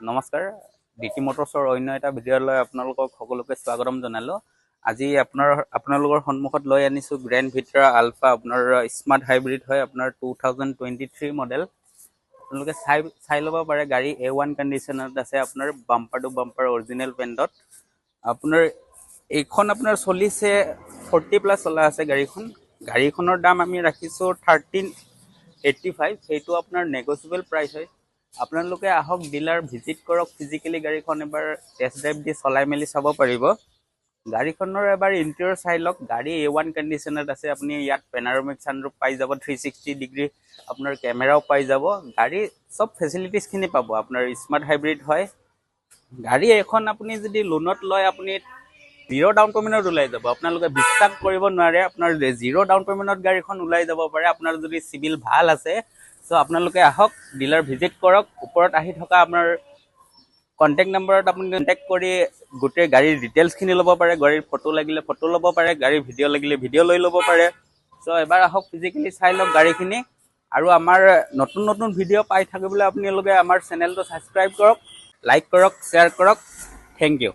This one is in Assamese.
নমস্কাৰ ডিটি মটৰ্ছৰ অন্য এটা ভিডিঅ'লৈ আপোনালোকক সকলোকে স্বাগতম জনালোঁ। আজি আপোনালোকৰ সন্মুখত লৈ আনিছোঁ গ্ৰেণ্ড ভিক্টৰা আলফা। আপোনাৰ স্মাৰ্ট হাইব্ৰিড হয়, আপোনাৰ 2023 মডেল। আপোনালোকে চাই ল'ব পাৰে, গাড়ী A1 কণ্ডিশ্যনত আছে। আপোনাৰ বাম্পাৰ টু বাম্পাৰ অৰিজিনেল পেইণ্টত। আপোনাৰ এইখন আপোনাৰ চলিছে 40+ চলা আছে গাড়ীখনৰ দাম আমি ৰাখিছোঁ 1385। সেইটো আপোনাৰ নেগচিয়েবল প্ৰাইচ হয়। আপোনালোকে আহক, ডিলাৰ ভিজিট কৰক, ফিজিকেলি গাড়ীখন এবাৰ টেষ্ট ড্ৰাইভ দি চলাই মেলি চাব পাৰিব। গাড়ীখনৰ এবাৰ ইণ্টেৰিয়ৰ চাই লওক। গাড়ী A1 কণ্ডিশ্যনত আছে। আপুনি ইয়াত পেনাৰমিক ছানৰুফ পাই যাব, 360 ডিগ্ৰী আপোনাৰ কেমেৰাও পাই যাব। গাড়ী চব ফেচিলিটিছখিনি পাব। আপোনাৰ স্মাৰ্ট হাইব্ৰিড হয় গাড়ী এখন। আপুনি যদি লোনত লয়, আপুনি 0 ডাউন পে'মেণ্টত ওলাই যাব। আপোনালোকে বিশ্বাস কৰিব নোৱাৰে, আপোনাৰ 0 ডাউন পে'মেণ্টত গাড়ীখন ওলাই যাব পাৰে, আপোনাৰ যদি চিভিল ভাল আছে। চ' আপোনালোকে আহক, ডিলাৰ ভিজিট কৰক। ওপৰত আহি থকা আপোনাৰ কণ্টেক্ট নম্বৰত আপুনি কণ্টেক্ট কৰি গোটেই গাড়ীৰ ডিটেইলছখিনি ল'ব পাৰে। গাড়ীৰ ফটো লাগিলে ফটো ল'ব পাৰে, গাড়ীৰ ভিডিঅ' লাগিলে ভিডিঅ' লৈ ল'ব পাৰে। চ' এবাৰ আহক, ফিজিকেলি চাই লওক গাড়ীখিনি। আৰু আমাৰ নতুন নতুন ভিডিঅ' পাই থাকিবলৈ আপোনালোকে আমাৰ চেনেলটো ছাবস্ক্ৰাইব কৰক, লাইক কৰক, শ্বেয়াৰ কৰক। Thank U.